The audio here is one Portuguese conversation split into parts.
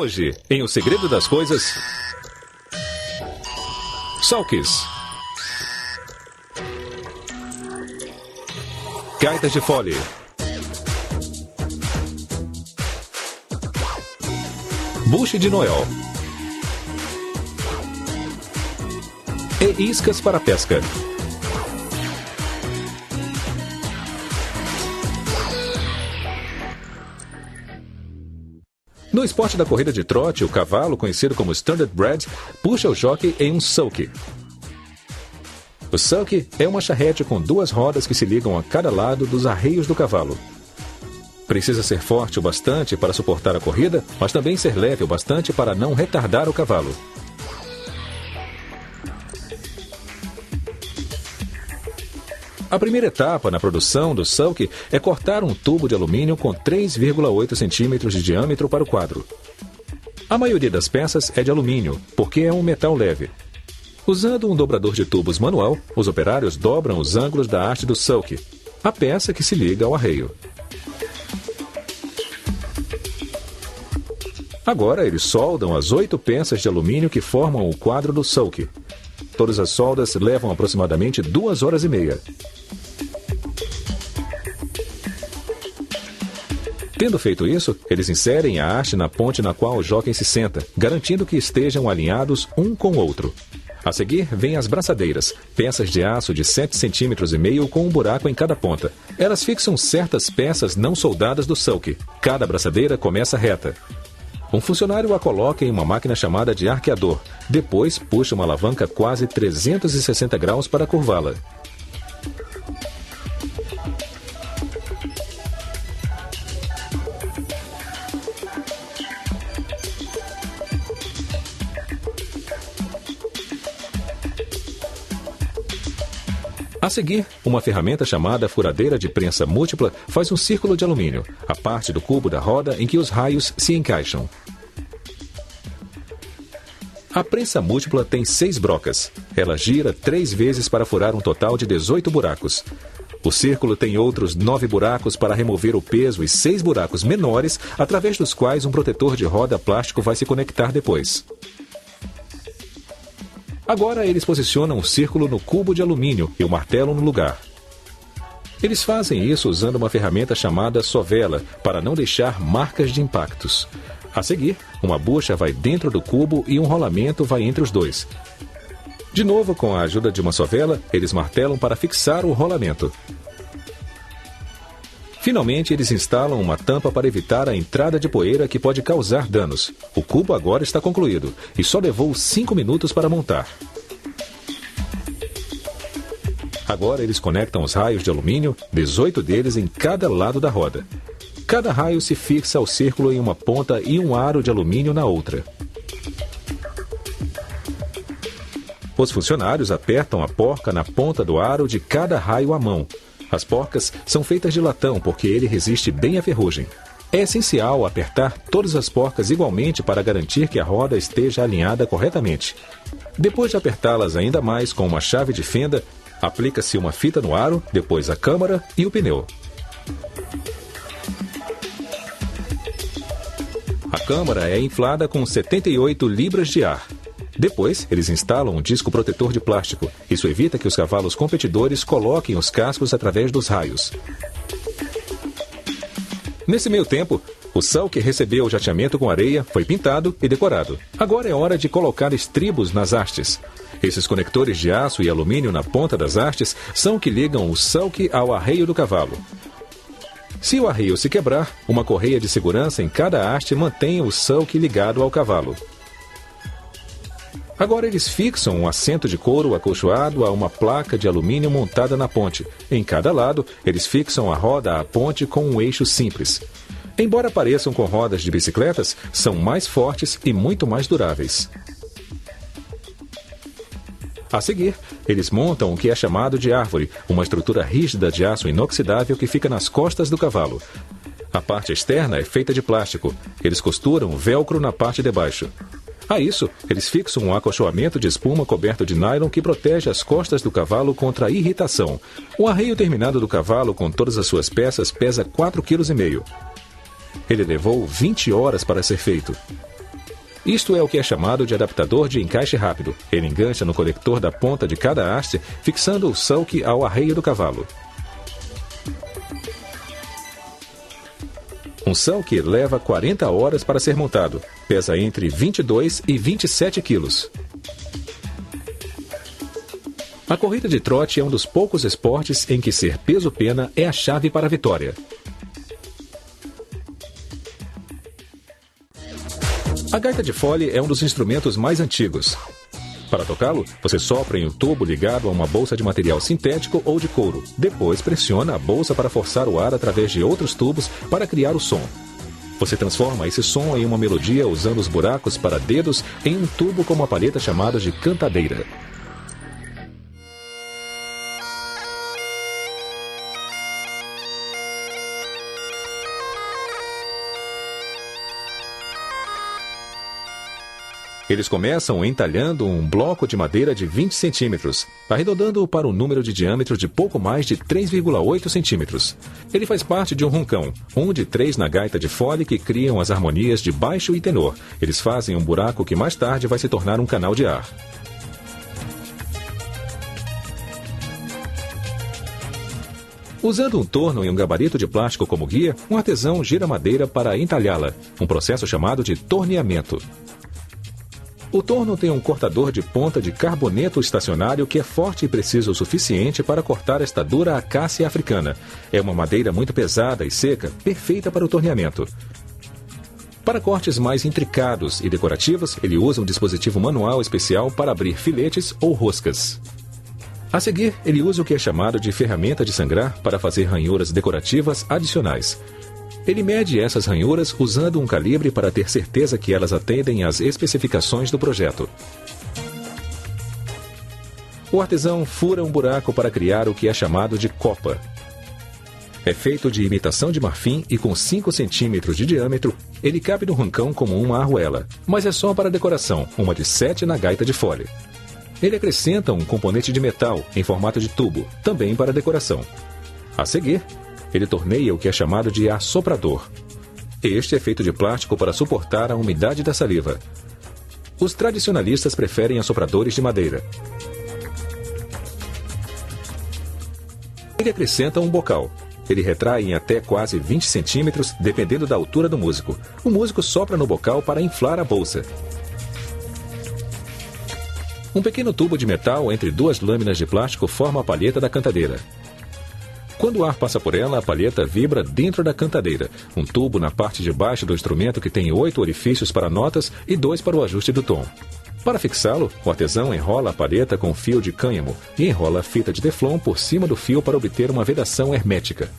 Hoje, em O Segredo das Coisas, sulkies, gaitas de fole, buche de Noel e iscas para pesca. No esporte da corrida de trote, o cavalo, conhecido como Standardbred, puxa o jockey em um sulky. O sulky é uma charrete com duas rodas que se ligam a cada lado dos arreios do cavalo. Precisa ser forte o bastante para suportar a corrida, mas também ser leve o bastante para não retardar o cavalo. A primeira etapa na produção do sulky é cortar um tubo de alumínio com 3,8 centímetros de diâmetro para o quadro. A maioria das peças é de alumínio, porque é um metal leve. Usando um dobrador de tubos manual, os operários dobram os ângulos da haste do sulky, a peça que se liga ao arreio. Agora eles soldam as 8 peças de alumínio que formam o quadro do sulky. Todas as soldas levam aproximadamente 2 horas e meia. Tendo feito isso, eles inserem a haste na ponte na qual o jockey se senta, garantindo que estejam alinhados um com o outro. A seguir, vêm as braçadeiras, peças de aço de 7,5 cm com um buraco em cada ponta. Elas fixam certas peças não soldadas do sulky. Cada braçadeira começa reta. Um funcionário a coloca em uma máquina chamada de arqueador. Depois, puxa uma alavanca quase 360 graus para curvá-la. A seguir, uma ferramenta chamada furadeira de prensa múltipla faz um círculo de alumínio, a parte do cubo da roda em que os raios se encaixam. A prensa múltipla tem 6 brocas. Ela gira 3 vezes para furar um total de 18 buracos. O círculo tem outros 9 buracos para remover o peso e 6 buracos menores, através dos quais um protetor de roda plástico vai se conectar depois. Agora eles posicionam um círculo no cubo de alumínio e o martelo no lugar. Eles fazem isso usando uma ferramenta chamada sovela, para não deixar marcas de impactos. A seguir, uma bucha vai dentro do cubo e um rolamento vai entre os dois. De novo, com a ajuda de uma sovela, eles martelam para fixar o rolamento. Finalmente, eles instalam uma tampa para evitar a entrada de poeira que pode causar danos. O cubo agora está concluído e só levou 5 minutos para montar. Agora eles conectam os raios de alumínio, 18 deles em cada lado da roda. Cada raio se fixa ao círculo em uma ponta e um aro de alumínio na outra. Os funcionários apertam a porca na ponta do aro de cada raio à mão. As porcas são feitas de latão porque ele resiste bem à ferrugem. É essencial apertar todas as porcas igualmente para garantir que a roda esteja alinhada corretamente. Depois de apertá-las ainda mais com uma chave de fenda, aplica-se uma fita no aro, depois a câmara e o pneu. A câmara é inflada com 78 libras de ar. Depois, eles instalam um disco protetor de plástico. Isso evita que os cavalos competidores coloquem os cascos através dos raios. Nesse meio tempo, o sulky recebeu o jateamento com areia, foi pintado e decorado. Agora é hora de colocar estribos nas hastes. Esses conectores de aço e alumínio na ponta das hastes são que ligam o sulky ao arreio do cavalo. Se o arreio se quebrar, uma correia de segurança em cada haste mantém o sulky ligado ao cavalo. Agora eles fixam um assento de couro acolchoado a uma placa de alumínio montada na ponte. Em cada lado, eles fixam a roda à ponte com um eixo simples. Embora pareçam com rodas de bicicletas, são mais fortes e muito mais duráveis. A seguir, eles montam o que é chamado de árvore, uma estrutura rígida de aço inoxidável que fica nas costas do cavalo. A parte externa é feita de plástico. Eles costuram velcro na parte de baixo. A isso, eles fixam um acolchoamento de espuma coberto de nylon que protege as costas do cavalo contra a irritação. O arreio terminado do cavalo com todas as suas peças pesa 4,5 kg. Ele levou 20 horas para ser feito. Isto é o que é chamado de adaptador de encaixe rápido. Ele engancha no conector da ponta de cada haste, fixando o sulky ao arreio do cavalo. Um sulky leva 40 horas para ser montado. Pesa entre 22 e 27 quilos. A corrida de trote é um dos poucos esportes em que ser peso-pena é a chave para a vitória. A gaita de fole é um dos instrumentos mais antigos. Para tocá-lo, você sopra em um tubo ligado a uma bolsa de material sintético ou de couro. Depois pressiona a bolsa para forçar o ar através de outros tubos para criar o som. Você transforma esse som em uma melodia usando os buracos para dedos em um tubo com uma palheta chamada de cantadeira. Eles começam entalhando um bloco de madeira de 20 centímetros, arredondando-o para um número de diâmetro de pouco mais de 3,8 centímetros. Ele faz parte de um roncão, um de 3 na gaita de fole que criam as harmonias de baixo e tenor. Eles fazem um buraco que mais tarde vai se tornar um canal de ar. Usando um torno e um gabarito de plástico como guia, um artesão gira a madeira para entalhá-la, um processo chamado de torneamento. O torno tem um cortador de ponta de carboneto estacionário que é forte e preciso o suficiente para cortar esta dura acácia africana. É uma madeira muito pesada e seca, perfeita para o torneamento. Para cortes mais intricados e decorativos, ele usa um dispositivo manual especial para abrir filetes ou roscas. A seguir, ele usa o que é chamado de ferramenta de sangrar para fazer ranhuras decorativas adicionais. Ele mede essas ranhuras usando um calibre para ter certeza que elas atendem às especificações do projeto. O artesão fura um buraco para criar o que é chamado de copa. É feito de imitação de marfim e com 5 centímetros de diâmetro, ele cabe no roncão como uma arruela, mas é só para decoração, uma de 7 na gaita de fole. Ele acrescenta um componente de metal em formato de tubo, também para decoração. A seguir, ele torneia o que é chamado de assoprador. Este é feito de plástico para suportar a umidade da saliva. Os tradicionalistas preferem assopradores de madeira. Ele acrescenta um bocal. Ele retrai em até quase 20 centímetros, dependendo da altura do músico. O músico sopra no bocal para inflar a bolsa. Um pequeno tubo de metal entre 2 lâminas de plástico forma a palheta da cantadeira. Quando o ar passa por ela, a palheta vibra dentro da cantadeira. Um tubo na parte de baixo do instrumento que tem 8 orifícios para notas e 2 para o ajuste do tom. Para fixá-lo, o artesão enrola a palheta com fio de cânhamo e enrola a fita de teflon por cima do fio para obter uma vedação hermética.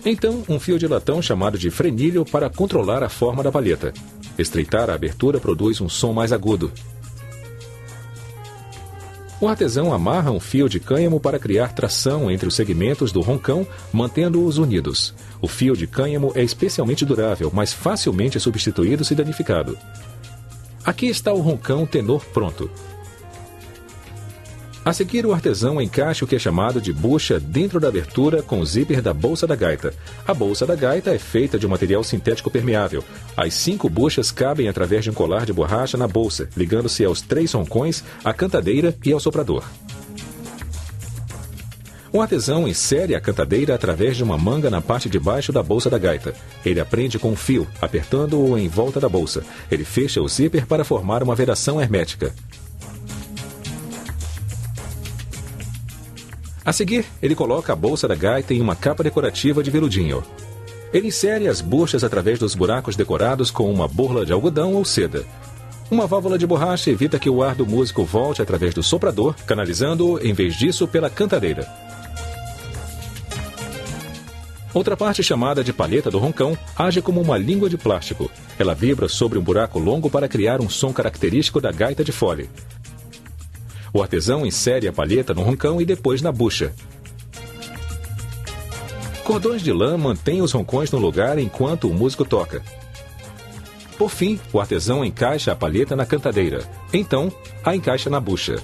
Então, um fio de latão chamado de frenilho para controlar a forma da palheta. Estreitar a abertura produz um som mais agudo. O artesão amarra um fio de cânhamo para criar tração entre os segmentos do roncão, mantendo-os unidos. O fio de cânhamo é especialmente durável, mas facilmente substituído se danificado. Aqui está o roncão tenor pronto. A seguir, o artesão encaixa o que é chamado de bucha dentro da abertura com o zíper da bolsa da gaita. A bolsa da gaita é feita de um material sintético permeável. As 5 buchas cabem através de um colar de borracha na bolsa, ligando-se aos 3 roncões, à cantadeira e ao soprador. O artesão insere a cantadeira através de uma manga na parte de baixo da bolsa da gaita. Ele aprende com um fio, apertando-o em volta da bolsa. Ele fecha o zíper para formar uma vedação hermética. A seguir, ele coloca a bolsa da gaita em uma capa decorativa de veludinho. Ele insere as buchas através dos buracos decorados com uma borla de algodão ou seda. Uma válvula de borracha evita que o ar do músico volte através do soprador, canalizando-o, em vez disso, pela cantadeira. Outra parte, chamada de palheta do roncão, age como uma língua de plástico. Ela vibra sobre um buraco longo para criar um som característico da gaita de fole. O artesão insere a palheta no roncão e depois na bucha. Cordões de lã mantêm os roncões no lugar enquanto o músico toca. Por fim, o artesão encaixa a palheta na cantadeira. Então, a encaixa na bucha.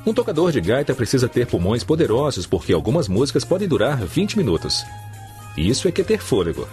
Um tocador de gaita precisa ter pulmões poderosos porque algumas músicas podem durar 20 minutos. Isso é que é ter fôlego.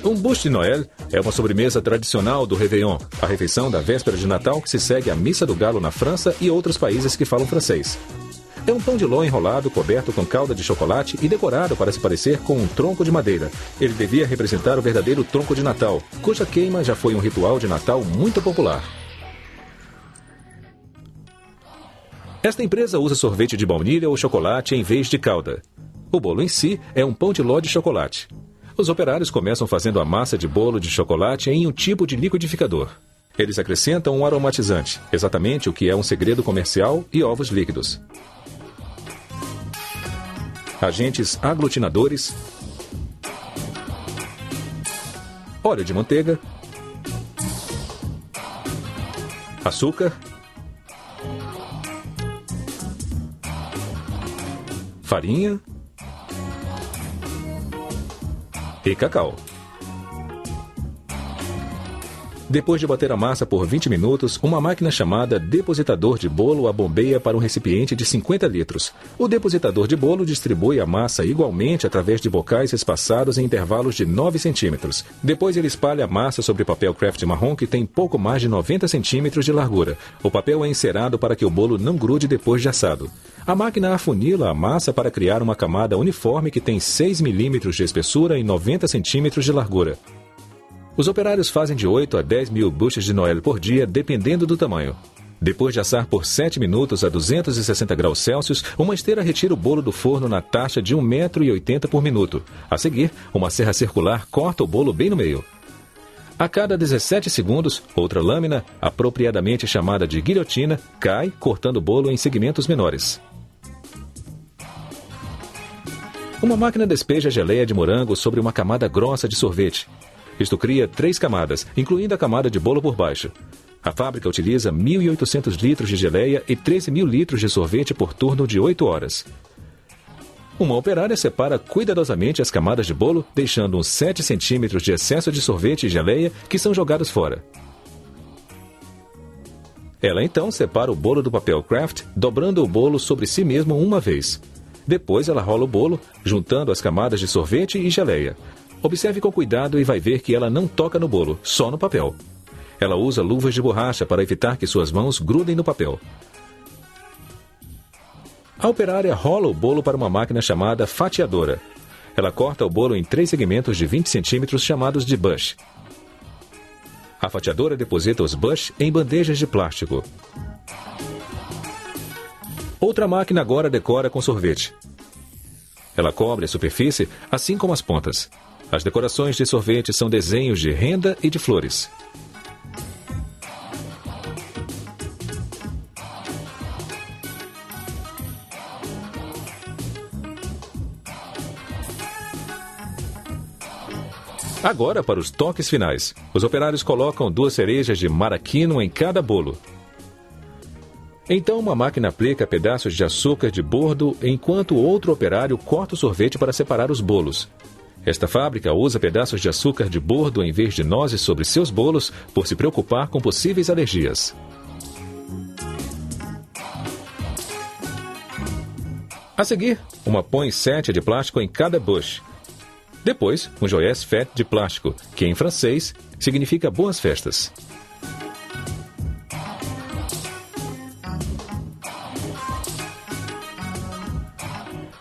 Um bûche de Noël é uma sobremesa tradicional do Réveillon, a refeição da véspera de Natal que se segue à Missa do Galo na França e outros países que falam francês. É um pão de ló enrolado, coberto com calda de chocolate e decorado para se parecer com um tronco de madeira. Ele devia representar o verdadeiro tronco de Natal, cuja queima já foi um ritual de Natal muito popular. Esta empresa usa sorvete de baunilha ou chocolate em vez de calda. O bolo em si é um pão de ló de chocolate. Os operários começam fazendo a massa de bolo de chocolate em um tipo de liquidificador. Eles acrescentam um aromatizante, exatamente o que é um segredo comercial, e ovos líquidos. Agentes aglutinadores, óleo de manteiga, açúcar, farinha e cacau. Depois de bater a massa por 20 minutos, uma máquina chamada depositador de bolo a bombeia para um recipiente de 50 litros. O depositador de bolo distribui a massa igualmente através de bocais espaçados em intervalos de 9 centímetros. Depois ele espalha a massa sobre papel craft marrom que tem pouco mais de 90 centímetros de largura. O papel é encerado para que o bolo não grude depois de assado. A máquina afunila a massa para criar uma camada uniforme que tem 6 milímetros de espessura e 90 centímetros de largura. Os operários fazem de 8 a 10 mil bûches de Noël por dia, dependendo do tamanho. Depois de assar por 7 minutos a 260 graus Celsius, uma esteira retira o bolo do forno na taxa de 1,80 m por minuto. A seguir, uma serra circular corta o bolo bem no meio. A cada 17 segundos, outra lâmina, apropriadamente chamada de guilhotina, cai, cortando o bolo em segmentos menores. Uma máquina despeja geleia de morango sobre uma camada grossa de sorvete. Isto cria 3 camadas, incluindo a camada de bolo por baixo. A fábrica utiliza 1.800 litros de geleia e 13 mil litros de sorvete por turno de 8 horas. Uma operária separa cuidadosamente as camadas de bolo, deixando uns 7 centímetros de excesso de sorvete e geleia que são jogados fora. Ela então separa o bolo do papel craft, dobrando o bolo sobre si mesmo uma vez. Depois ela rola o bolo, juntando as camadas de sorvete e geleia. Observe com cuidado e vai ver que ela não toca no bolo, só no papel. Ela usa luvas de borracha para evitar que suas mãos grudem no papel. A operária rola o bolo para uma máquina chamada fatiadora. Ela corta o bolo em 3 segmentos de 20 centímetros chamados de bush. A fatiadora deposita os bush em bandejas de plástico. Outra máquina agora decora com sorvete. Ela cobre a superfície, assim como as pontas. As decorações de sorvete são desenhos de renda e de flores. Agora, para os toques finais. Os operários colocam 2 cerejas de maraquino em cada bolo. Então, uma máquina aplica pedaços de açúcar de bordo, enquanto outro operário corta o sorvete para separar os bolos. Esta fábrica usa pedaços de açúcar de bordo em vez de nozes sobre seus bolos por se preocupar com possíveis alergias. A seguir, uma poinsettia de plástico em cada bush. Depois, um joyeux fête de plástico, que em francês significa boas festas.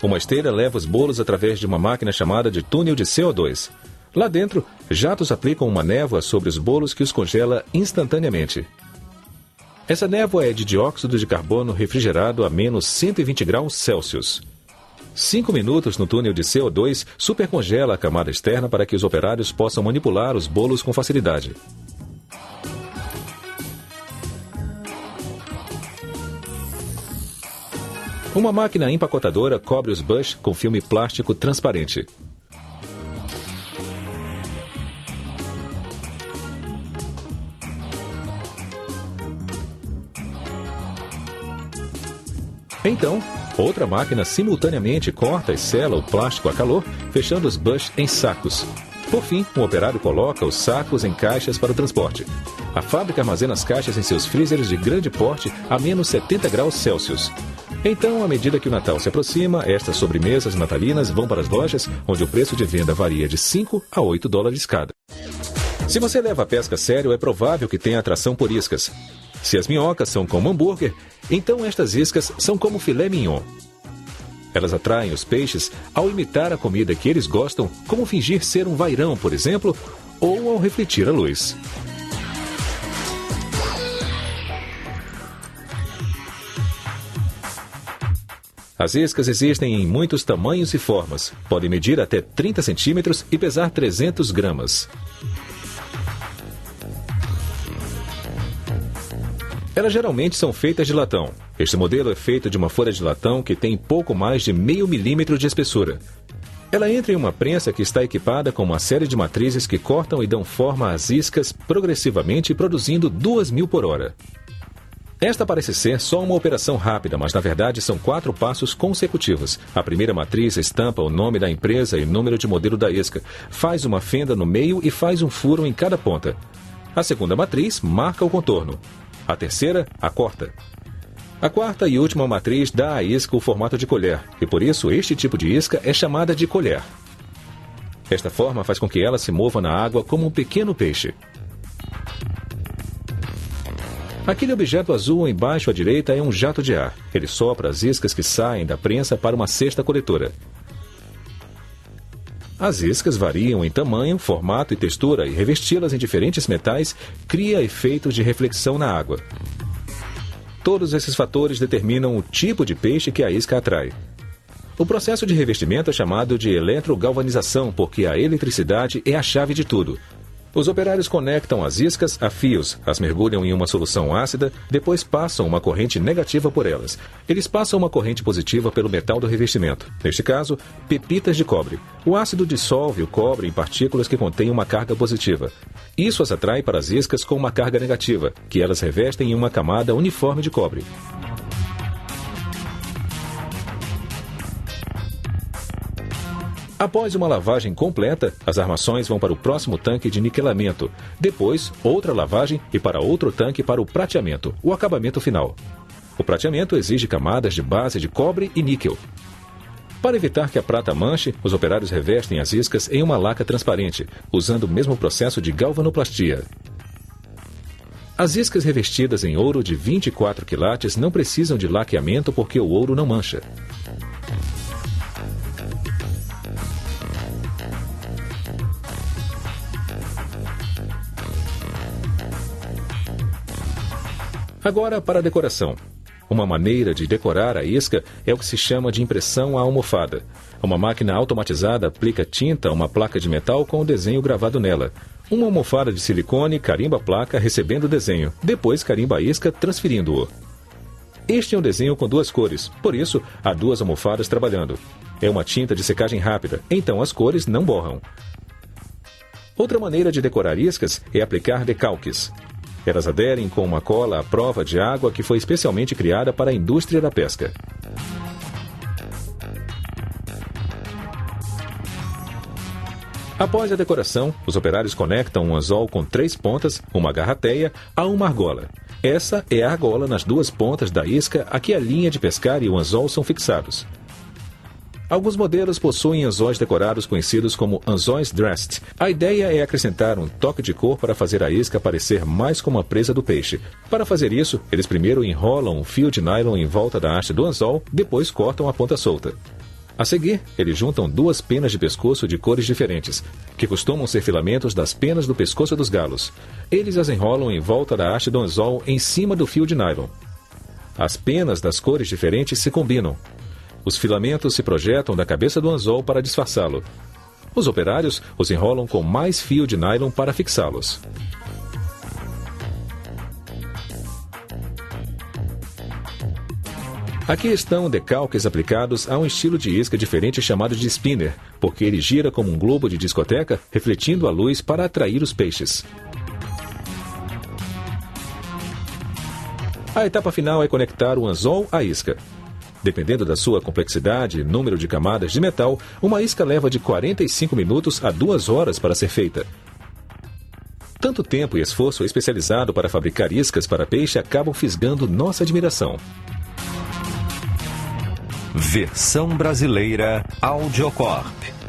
Uma esteira leva os bolos através de uma máquina chamada de túnel de CO2. Lá dentro, jatos aplicam uma névoa sobre os bolos que os congela instantaneamente. Essa névoa é de dióxido de carbono refrigerado a menos 120 graus Celsius. 5 minutos no túnel de CO2 supercongela a camada externa para que os operários possam manipular os bolos com facilidade. Uma máquina empacotadora cobre os bush com filme plástico transparente. Então, outra máquina simultaneamente corta e sela o plástico a calor, fechando os bush em sacos. Por fim, um operário coloca os sacos em caixas para o transporte. A fábrica armazena as caixas em seus freezers de grande porte a menos 70 graus Celsius. Então, à medida que o Natal se aproxima, estas sobremesas natalinas vão para as lojas, onde o preço de venda varia de 5 a 8 dólares cada. Se você leva a pesca a sério, é provável que tenha atração por iscas. Se as minhocas são como hambúrguer, então estas iscas são como filé mignon. Elas atraem os peixes ao imitar a comida que eles gostam, como fingir ser um vairão, por exemplo, ou ao refletir a luz. As iscas existem em muitos tamanhos e formas. Podem medir até 30 centímetros e pesar 300 gramas. Elas geralmente são feitas de latão. Este modelo é feito de uma folha de latão que tem pouco mais de meio milímetro de espessura. Ela entra em uma prensa que está equipada com uma série de matrizes que cortam e dão forma às iscas progressivamente, produzindo 2.000 por hora. Esta parece ser só uma operação rápida, mas na verdade são 4 passos consecutivos. A primeira matriz estampa o nome da empresa e número de modelo da isca, faz uma fenda no meio e faz um furo em cada ponta. A segunda matriz marca o contorno. A terceira, a corta. A quarta e última matriz dá à isca o formato de colher, e por isso este tipo de isca é chamada de colher. Esta forma faz com que ela se mova na água como um pequeno peixe. Aquele objeto azul embaixo à direita é um jato de ar. Ele sopra as iscas que saem da prensa para uma cesta coletora. As iscas variam em tamanho, formato e textura, e revesti-las em diferentes metais cria efeitos de reflexão na água. Todos esses fatores determinam o tipo de peixe que a isca atrai. O processo de revestimento é chamado de eletrogalvanização, porque a eletricidade é a chave de tudo. Os operários conectam as iscas a fios, as mergulham em uma solução ácida, depois passam uma corrente negativa por elas. Eles passam uma corrente positiva pelo metal do revestimento, neste caso, pepitas de cobre. O ácido dissolve o cobre em partículas que contêm uma carga positiva. Isso as atrai para as iscas com uma carga negativa, que elas revestem em uma camada uniforme de cobre. Após uma lavagem completa, as armações vão para o próximo tanque de niquelamento. Depois, outra lavagem e para outro tanque para o prateamento, o acabamento final. O prateamento exige camadas de base de cobre e níquel. Para evitar que a prata manche, os operários revestem as iscas em uma laca transparente, usando o mesmo processo de galvanoplastia. As iscas revestidas em ouro de 24 quilates não precisam de laqueamento porque o ouro não mancha. Agora, para a decoração. Uma maneira de decorar a isca é o que se chama de impressão à almofada. Uma máquina automatizada aplica tinta a uma placa de metal com o desenho gravado nela. Uma almofada de silicone carimba a placa recebendo o desenho, depois carimba a isca transferindo-o. Este é um desenho com 2 cores, por isso há 2 almofadas trabalhando. É uma tinta de secagem rápida, então as cores não borram. Outra maneira de decorar iscas é aplicar decalques. Elas aderem com uma cola à prova de água que foi especialmente criada para a indústria da pesca. Após a decoração, os operários conectam um anzol com 3 pontas, uma garrateia, a uma argola. Essa é a argola nas 2 pontas da isca a que a linha de pescar e o anzol são fixados. Alguns modelos possuem anzóis decorados conhecidos como anzóis dressed. A ideia é acrescentar um toque de cor para fazer a isca parecer mais como a presa do peixe. Para fazer isso, eles primeiro enrolam um fio de nylon em volta da haste do anzol, depois cortam a ponta solta. A seguir, eles juntam 2 penas de pescoço de cores diferentes, que costumam ser filamentos das penas do pescoço dos galos. Eles as enrolam em volta da haste do anzol em cima do fio de nylon. As penas das cores diferentes se combinam. Os filamentos se projetam da cabeça do anzol para disfarçá-lo. Os operários os enrolam com mais fio de nylon para fixá-los. Aqui estão decalques aplicados a um estilo de isca diferente chamado de spinner, porque ele gira como um globo de discoteca, refletindo a luz para atrair os peixes. A etapa final é conectar o anzol à isca. Dependendo da sua complexidade e número de camadas de metal, uma isca leva de 45 minutos a 2 horas para ser feita. Tanto tempo e esforço especializado para fabricar iscas para peixe acabam fisgando nossa admiração. Versão brasileira Audiocorp.